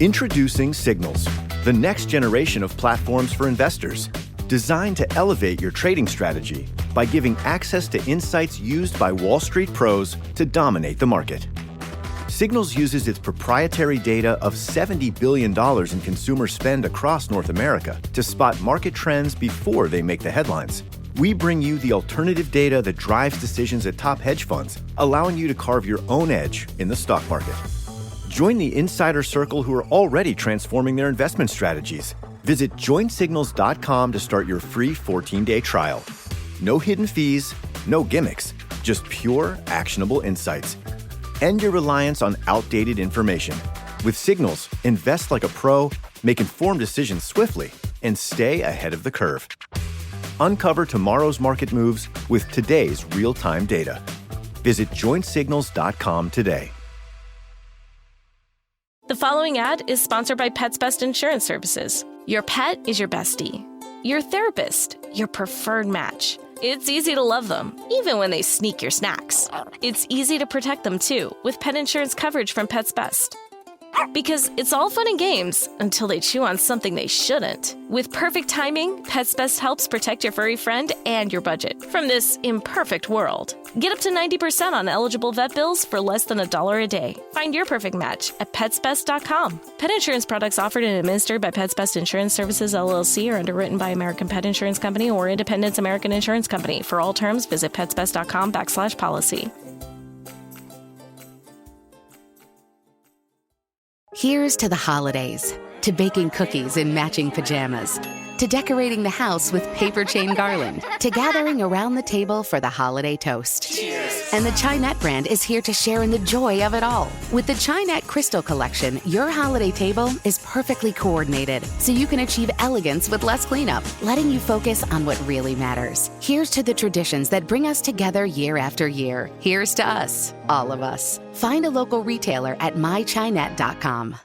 Introducing Signals, the next generation of platforms for investors, designed to elevate your trading strategy by giving access to insights used by Wall Street pros to dominate the market. Signals uses its proprietary data of $70 billion in consumer spend across North America to spot market trends before they make the headlines. We bring you the alternative data that drives decisions at top hedge funds, allowing you to carve your own edge in the stock market. Join the insider circle who are already transforming their investment strategies. Visit joinsignals.com to start your free 14-day trial. No hidden fees, no gimmicks, just pure, actionable insights. End your reliance on outdated information. With Signals, invest like a pro, make informed decisions swiftly, and stay ahead of the curve. Uncover tomorrow's market moves with today's real-time data. Visit joinsignals.com today.
The following ad is sponsored by Pets Best Insurance Services. Your pet is your bestie. Your therapist, your preferred match. It's easy to love them, even when they sneak your snacks. It's easy to protect them, too, with pet insurance coverage from Pets Best. Because it's all fun and games until they chew on something they shouldn't. With perfect timing, Pets Best helps protect your furry friend and your budget from this imperfect world. Get up to 90% on eligible vet bills for less than $1 a day. Find your perfect match at PetsBest.com. Pet insurance products offered and administered by Pets Best Insurance Services, LLC, are underwritten by American Pet Insurance Company or Independence American Insurance Company. For all terms, visit PetsBest.com/policy.
Here's to the holidays, to baking cookies in matching pajamas, to decorating the house with paper chain garland, to gathering around the table for the holiday toast. Cheers! And the Chinette brand is here to share in the joy of it all. With the Chinette Crystal Collection, your holiday table is perfectly coordinated, so you can achieve elegance with less cleanup, letting you focus on what really matters. Here's to the traditions that bring us together year after year. Here's to us, all of us. Find a local retailer at mychinette.com.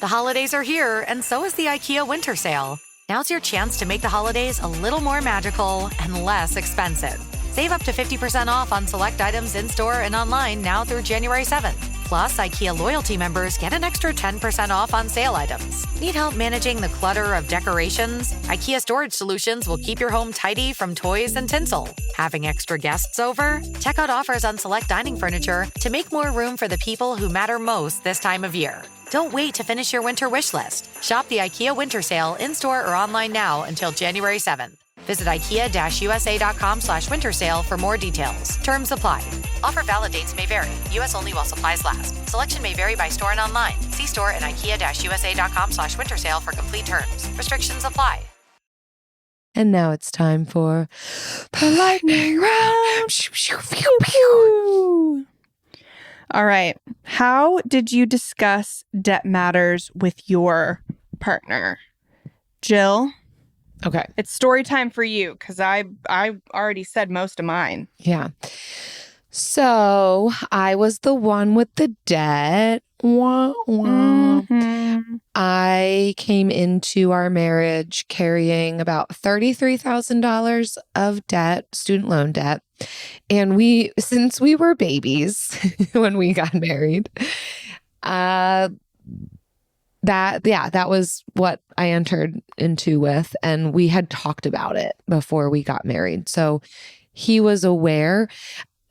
The holidays are here, and so is the IKEA winter sale. Now's your chance to make the holidays a little more magical and less expensive. Save up to 50% off on select items in-store and online now through January 7th. Plus, IKEA loyalty members get an extra 10% off on sale items. Need help managing the clutter of decorations? IKEA Storage Solutions will keep your home tidy from toys and tinsel. Having extra guests over? Check out offers on select dining furniture to make more room for the people who matter most this time of year. Don't wait to finish your winter wish list. Shop the IKEA Winter Sale in-store or online now until January 7th. Visit IKEA-USA.com/winter sale for more details. Terms apply. Offer valid dates may vary. U.S. only while supplies last. Selection may vary by store and online. See store and IKEA-USA.com/winter sale for complete terms. Restrictions apply.
And now it's time for lightning round.
All right. How did you discuss debt matters with your partner? Jill?
Okay.
It's story time for you because I already said most of mine.
Yeah. So I was the one with the debt. Wah, wah.
Mm-hmm.
I came into our marriage carrying about $33,000 of debt, student loan debt. And since we were babies when we got married, that was what I entered into with. And we had talked about it before we got married. So he was aware.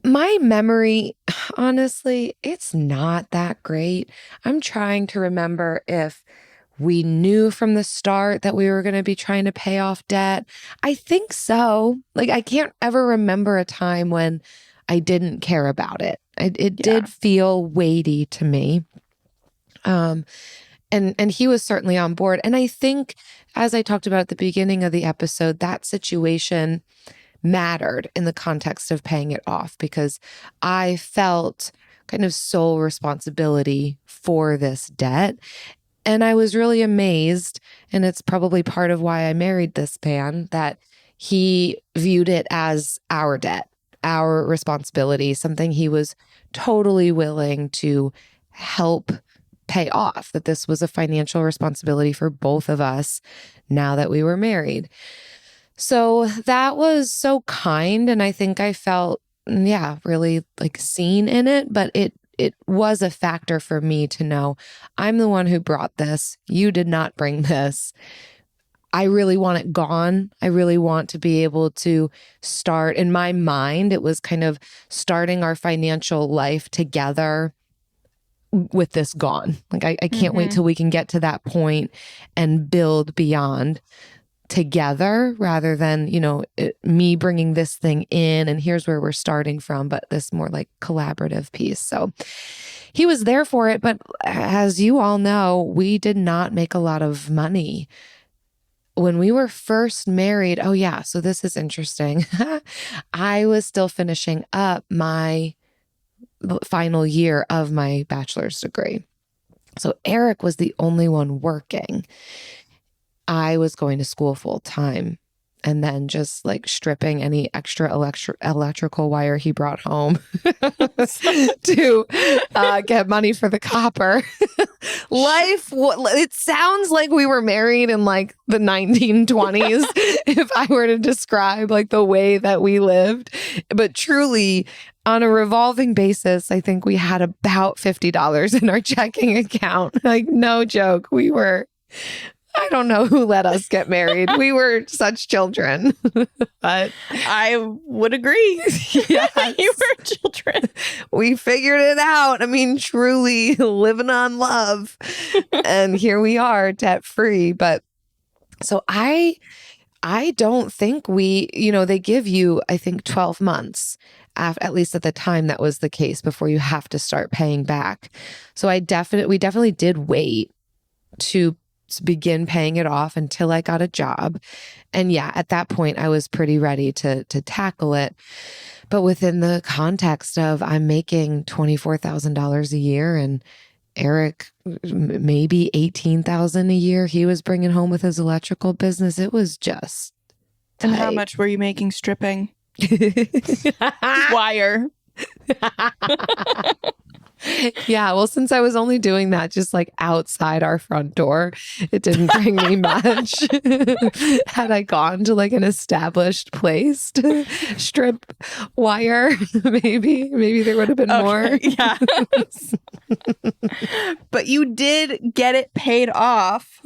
My memory, honestly, it's not that great. I'm trying to remember if we knew from the start that we were going to be trying to pay off debt. I think so. Like, I can't ever remember a time when I didn't care about it. It did feel weighty to me. And he was certainly on board. And I think, as I talked about at the beginning of the episode, that situation mattered in the context of paying it off because I felt kind of sole responsibility for this debt. And I was really amazed, and it's probably part of why I married this man, that he viewed it as our debt, our responsibility, something he was totally willing to help pay off, that this was a financial responsibility for both of us now that we were married. So that was so kind. And I think I felt, really like seen in it. But it was a factor for me to know I'm the one who brought this. You did not bring this. I really want it gone. I really want to be able to start. In my mind, it was kind of starting our financial life together with this gone. Like I can't wait till we can get to that point and build beyond together rather than, me bringing this thing in and here's where we're starting from, but this more like collaborative piece. So he was there for it. But as you all know, we did not make a lot of money when we were first married. Oh yeah. So this is interesting. I was still finishing up my final year of my bachelor's degree. So Eric was the only one working. I was going to school full time and then just like stripping any extra electrical wire he brought home to get money for the copper. Life, it sounds like we were married in like the 1920s if I were to describe like the way that we lived. But truly, on a revolving basis, I think we had about $50 in our checking account. Like, no joke. I don't know who let us get married. We were such children. But
I would agree.
Yes.
You were children.
We figured it out. I mean, truly living on love. And here we are, debt free. But so I don't think they give you, I think, 12 months. At least at the time that was the case before you have to start paying back. So we definitely did wait to begin paying it off until I got a job. And yeah, at that point I was pretty ready to tackle it. But within the context of I'm making $24,000 a year and Eric maybe $18,000 a year he was bringing home with his electrical business, it was just tight.
And how much were you making stripping wire?
Yeah, well, since I was only doing that just like outside our front door, it didn't bring me much. Had I gone to like an established place to strip wire, maybe there would have been more.
Yeah. But you did get it paid off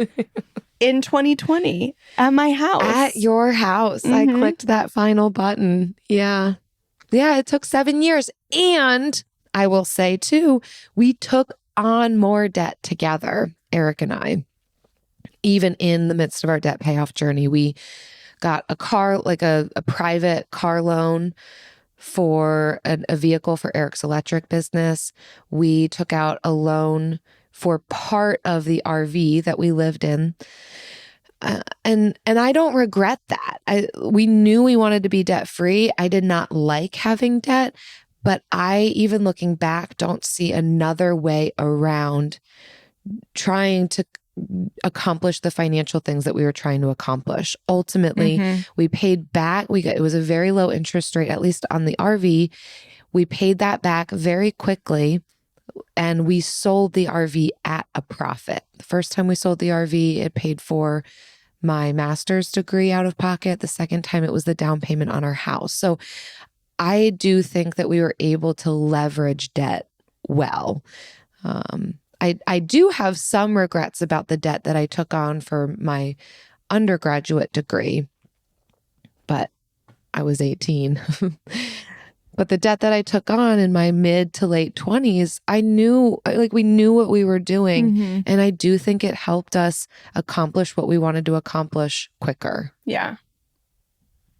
in 2020 at my house.
At your house. Mm-hmm. I clicked that final button. Yeah. Yeah, it took 7 years. And I will say too, we took on more debt together, Eric and I. Even in the midst of our debt payoff journey, we got a car, like a private car loan for a vehicle for Eric's electric business. We took out a loan for part of the RV that we lived in. And I don't regret that. We knew we wanted to be debt free. I did not like having debt, but I, even looking back, don't see another way around trying to accomplish the financial things that we were trying to accomplish. Ultimately, we paid back. It was a very low interest rate, at least on the RV. We paid that back very quickly, and we sold the RV at a profit. The first time we sold the RV, it paid for my master's degree out of pocket. The second time, it was the down payment on our house. So I do think that we were able to leverage debt well. I do have some regrets about the debt that I took on for my undergraduate degree, but I was 18. But the debt that I took on in my mid to late 20s, we knew what we were doing. And I do think it helped us accomplish what we wanted to accomplish quicker.
Yeah.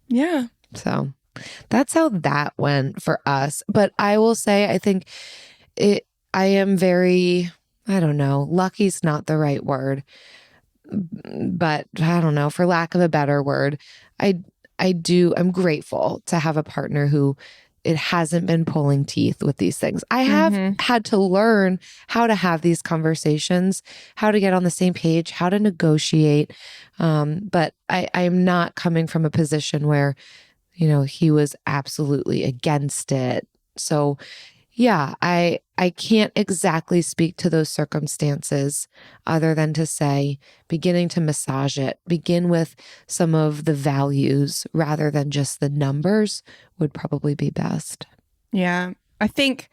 Yeah.
So that's how that went for us. But I will say, I think I am very, I don't know, lucky's not the right word, but I don't know, for lack of a better word, I'm grateful to have a partner who it hasn't been pulling teeth with these things. I have had to learn how to have these conversations, how to get on the same page, how to negotiate. But I'm not coming from a position where, he was absolutely against it. So yeah, I can't exactly speak to those circumstances other than to say, beginning to massage it, begin with some of the values rather than just the numbers would probably be best.
Yeah. I think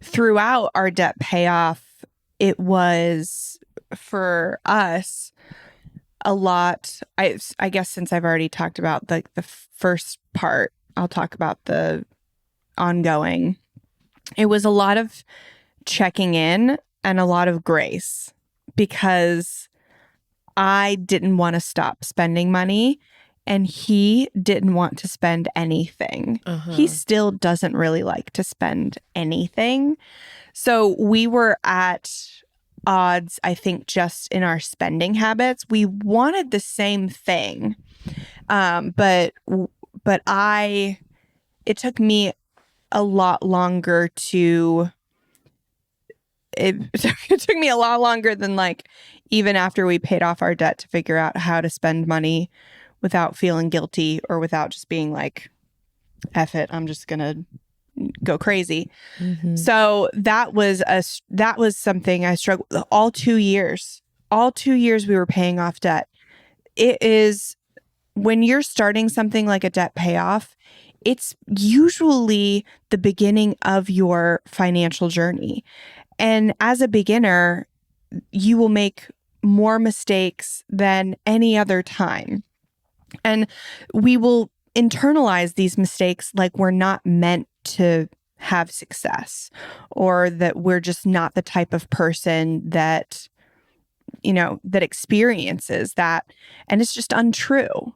throughout our debt payoff, it was for us a lot. I guess since I've already talked about the first part, I'll talk about the ongoing. It was a lot of checking in and a lot of grace because I didn't want to stop spending money and he didn't want to spend anything. He still doesn't really like to spend anything. So we were at odds, I think, just in our spending habits. We wanted the same thing. But it took me a lot longer it took me a lot longer than even after we paid off our debt to figure out how to spend money without feeling guilty or without just being like, F it, I'm just gonna go crazy. So that was something I struggled with all 2 years. All 2 years we were paying off debt. It is, when you're starting something like a debt payoff, it's usually the beginning of your financial journey. And as a beginner, you will make more mistakes than any other time. And we will internalize these mistakes like we're not meant to have success, or that we're just not the type of person that, that experiences that. And it's just untrue.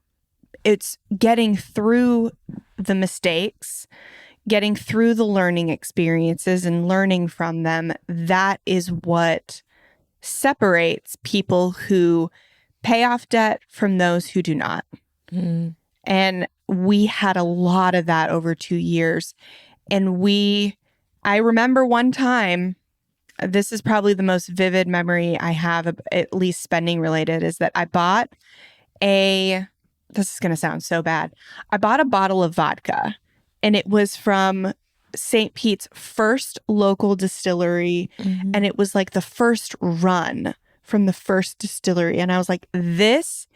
It's getting through the mistakes, getting through the learning experiences and learning from them. That is what separates people who pay off debt from those who do not. And we had a lot of that over 2 years. And I remember one time, this is probably the most vivid memory I have, at least spending related, is that I bought this is going to sound so bad. I bought a bottle of vodka, and it was from St. Pete's first local distillery. And it was like the first run from the first distillery. And I was like, this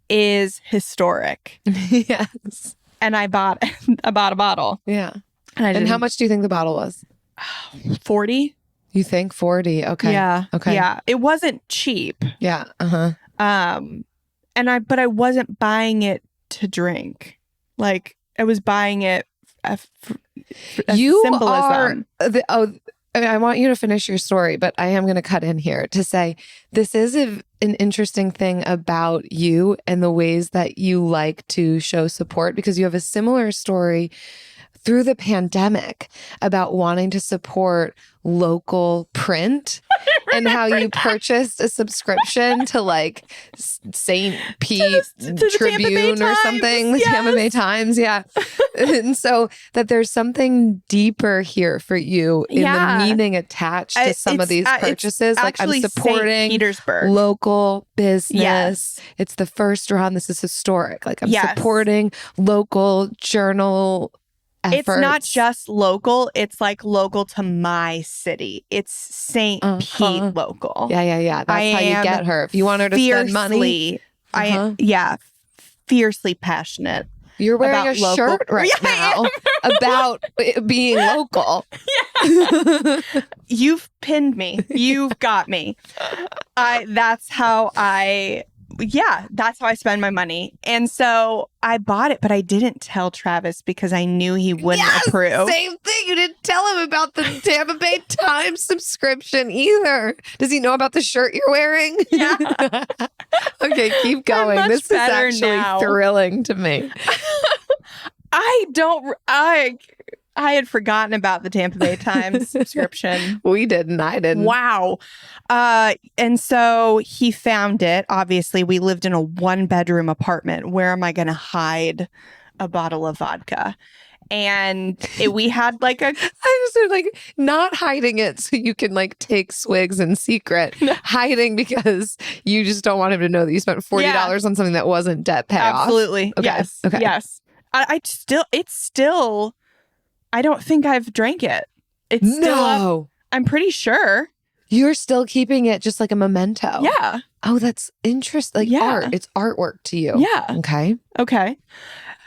is historic.
Yes.
And I bought a bottle.
Yeah. And how much do you think the bottle was?
40.
You think 40? Okay.
Yeah.
Okay.
Yeah. It wasn't cheap.
Yeah.
But I wasn't buying it to drink. Like, I was buying it as
you
symbolism.
I want you to finish your story, but I am going to cut in here to say this is an interesting thing about you and the ways that you like to show support, because you have a similar story through the pandemic about wanting to support local print and how you purchased a subscription to like St. Pete Tribune or something, the Tampa Bay Times. Yeah. And so that there's something deeper here for you in the meaning attached to some of these purchases. Like I'm supporting
Petersburg.
Local business. It's the first round. This is historic. Like I'm supporting local journal efforts.
It's not just local. It's like local to my city. It's St. Pete local.
Yeah. That's how you get her. If you want her to spend money.
Fiercely passionate.
You're wearing a shirt right now about it being local.
You've pinned me. You've got me. That's how I spend my money. And so I bought it, but I didn't tell Travis because I knew he wouldn't approve.
Same thing. You didn't tell him about the Tampa Bay Times subscription either. Does he know about the shirt you're wearing?
Yeah.
Okay, keep going. This is actually thrilling to me.
I had forgotten about the Tampa Bay Times subscription.
We didn't. I didn't.
Wow. And so he found it. Obviously, we lived in a 1-bedroom apartment. Where am I going to hide a bottle of vodka? And we had like a...
I was like, not hiding it so you can like take swigs in secret. Hiding because you just don't want him to know that you spent $40 on something that wasn't debt payoff.
Absolutely.
Okay.
Yes.
Okay.
Yes. It's still... I don't think I've drank it. It's still up. I'm pretty sure.
You're still keeping it just like a memento.
Yeah.
Oh, that's interesting. Like art. It's artwork to you.
Yeah. Okay.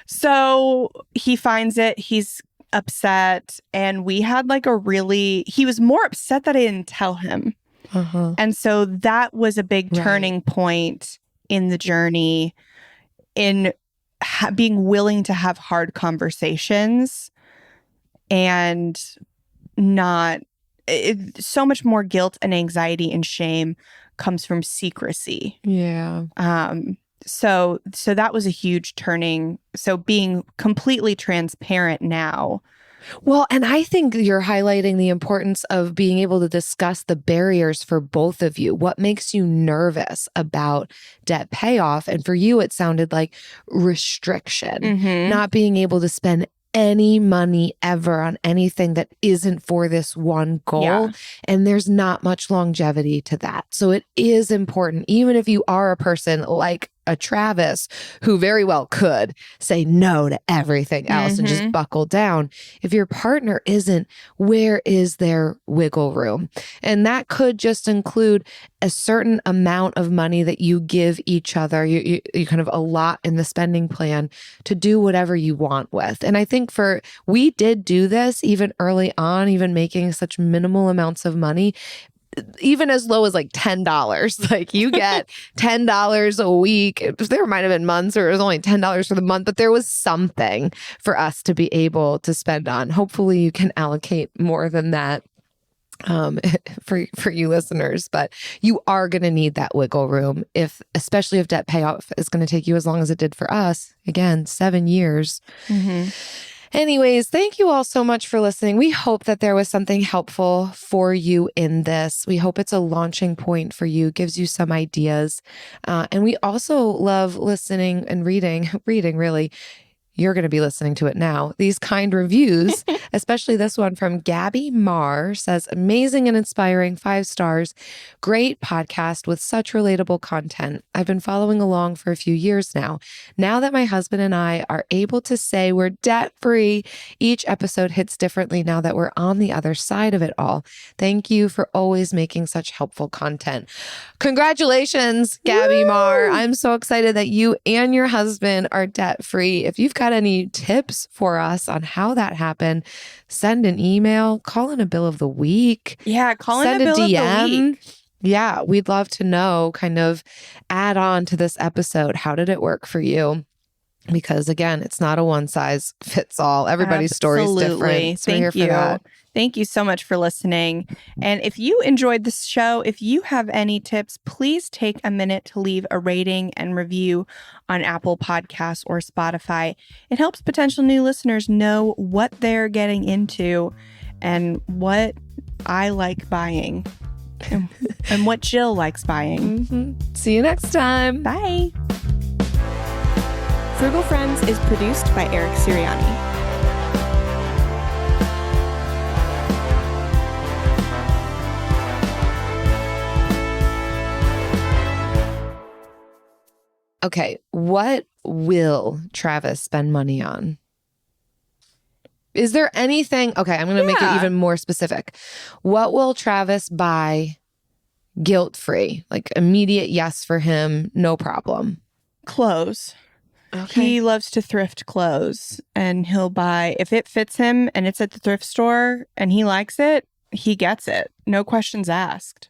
So he finds it. He's upset. And we had like he was more upset that I didn't tell him. And so that was a big turning point in the journey in being willing to have hard conversations. And so much more guilt and anxiety and shame comes from secrecy.
Yeah.
So that was a huge turning. So being completely transparent now.
Well, and I think you're highlighting the importance of being able to discuss the barriers for both of you. What makes you nervous about debt payoff? And for you, it sounded like restriction, not being able to spend any money ever on anything that isn't for this one goal.
Yeah.
And there's not much longevity to that. So it is important, even if you are a person like a Travis who very well could say no to everything else and just buckle down. If your partner isn't, where is their wiggle room? And that could just include a certain amount of money that you give each other. You kind of allot in the spending plan to do whatever you want with. And I think we did do this even early on, even making such minimal amounts of money. Even as low as like $10, like you get $10 a week. There might have been months where it was only $10 for the month, but there was something for us to be able to spend on. Hopefully you can allocate more than that for you listeners, but you are going to need that wiggle room especially if debt payoff is going to take you as long as it did for us. Again, 7 years. Anyways, thank you all so much for listening. We hope that there was something helpful for you in this. We hope it's a launching point for you, gives you some ideas. And we also love listening and reading really. You're going to be listening to it now. These kind reviews, especially this one from Gabby Marr, says, amazing and inspiring, 5 stars. Great podcast with such relatable content. I've been following along for a few years now. Now that my husband and I are able to say we're debt-free, each episode hits differently now that we're on the other side of it all. Thank you for always making such helpful content. Congratulations, Gabby Marr. I'm so excited that you and your husband are debt-free. If you've got any tips for us on how that happened, send an email, call in a bill of the week.
Yeah, call in a bill of the week.
Yeah, we'd love to know, kind of add on to this episode. How did it work for you? because again, it's not a one size fits all. Everybody's story is different. So we're here for that.
Thank you so much for listening. And if you enjoyed this show, if you have any tips, please take a minute to leave a rating and review on Apple Podcasts or Spotify. It helps potential new listeners know what they're getting into and what I like buying and what Jill likes buying.
Mm-hmm. See you next time.
Bye. Frugal Friends is produced by Eric Sirianni.
Okay, what will Travis spend money on? Is there anything? Okay, I'm going to make it even more specific. What will Travis buy guilt-free? Like immediate yes for him, no problem.
Clothes.
Okay.
He loves to thrift clothes, and he'll buy, if it fits him and it's at the thrift store and he likes it, he gets it. No questions asked.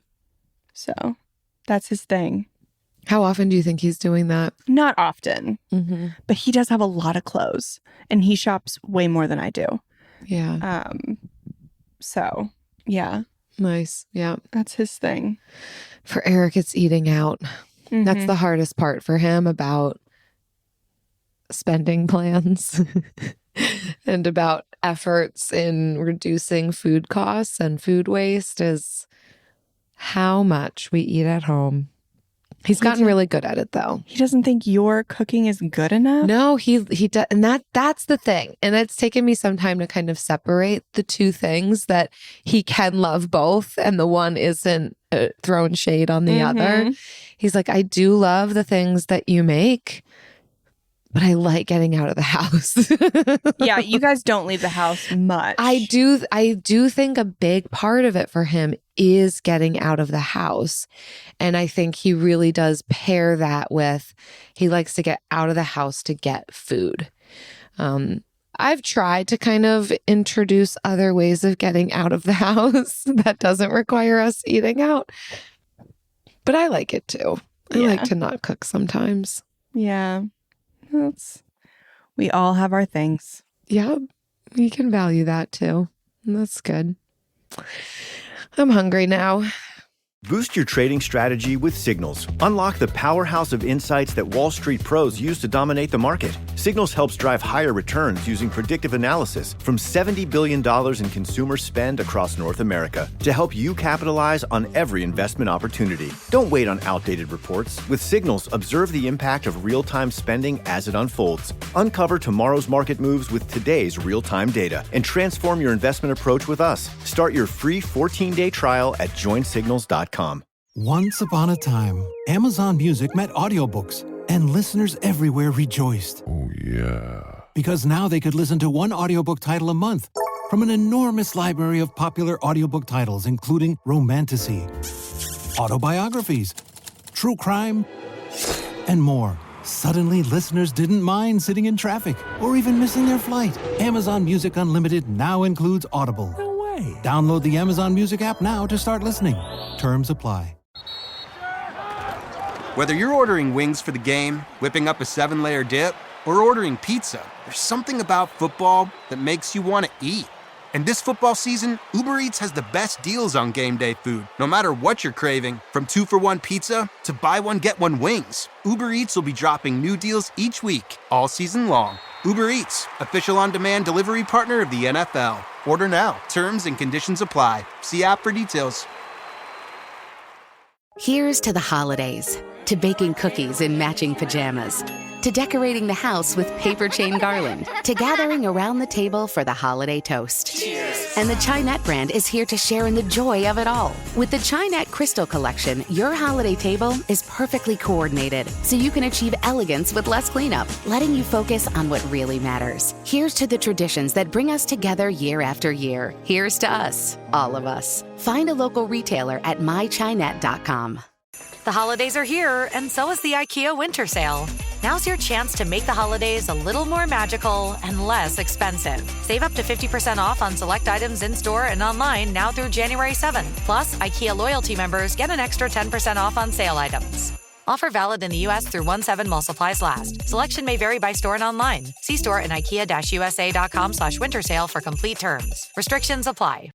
So that's his thing.
How often do you think he's doing that?
Not often,
Mm-hmm.
but he does have a lot of clothes, and he shops way more than I do.
Yeah.
So, yeah.
Nice. Yeah.
That's his thing.
For Eric, it's eating out.
Mhm.
That's the hardest part for him about spending plans and about efforts in reducing food costs and food waste is how much we eat at home. He's gotten really good at it, though.
He doesn't think your cooking is good enough?
No, he does, and that's the thing. And it's taken me some time to kind of separate the two things, that he can love both, and the one isn't throwing shade on the other. He's like, I do love the things that you make, but I like getting out of the house.
Yeah, you guys don't leave the house much.
I do think a big part of it for him is getting out of the house. And I think he really does pair that with, he likes to get out of the house to get food. I've tried to kind of introduce other ways of getting out of the house that doesn't require us eating out. But I like it too. I like to not cook sometimes.
Yeah. We all have our things.
Yeah, you can value that too. That's good. I'm hungry now.
Boost your trading strategy with Signals. Unlock the powerhouse of insights that Wall Street pros use to dominate the market. Signals helps drive higher returns using predictive analysis from $70 billion in consumer spend across North America to help you capitalize on every investment opportunity. Don't wait on outdated reports. With Signals, observe the impact of real-time spending as it unfolds. Uncover tomorrow's market moves with today's real-time data and transform your investment approach with us. Start your free 14-day trial at joinsignals.com.
Once upon a time, Amazon Music met audiobooks, and listeners everywhere rejoiced.
Oh, yeah.
Because now they could listen to one audiobook title a month from an enormous library of popular audiobook titles, including romantasy, autobiographies, true crime, and more. Suddenly, listeners didn't mind sitting in traffic or even missing their flight. Amazon Music Unlimited now includes Audible.
No way.
Download the Amazon Music app now to start listening. Terms apply.
Whether you're ordering wings for the game, whipping up a 7-layer dip, or ordering pizza, there's something about football that makes you want to eat. And this football season, Uber Eats has the best deals on game day food. No matter what you're craving, from 2-for-1 pizza to buy one, get one wings, Uber Eats will be dropping new deals each week, all season long. Uber Eats, official on-demand delivery partner of the NFL. Order now. Terms and conditions apply. See app for details.
Here's to the holidays, to baking cookies in matching pajamas, to decorating the house with paper chain garland, to gathering around the table for the holiday toast. Cheers. And the Chinette brand is here to share in the joy of it all. With the Chinette Crystal Collection, your holiday table is perfectly coordinated, so you can achieve elegance with less cleanup, letting you focus on what really matters. Here's to the traditions that bring us together year after year. Here's to us, all of us. Find a local retailer at mychinette.com.
The holidays are here, and so is the IKEA winter sale. Now's your chance to make the holidays a little more magical and less expensive. Save up to 50% off on select items in-store and online now through January 7th. Plus, IKEA loyalty members get an extra 10% off on sale items. Offer valid in the U.S. through 1/7 while supplies last. Selection may vary by store and online. See store and IKEA-USA.com/winter sale for complete terms. Restrictions apply.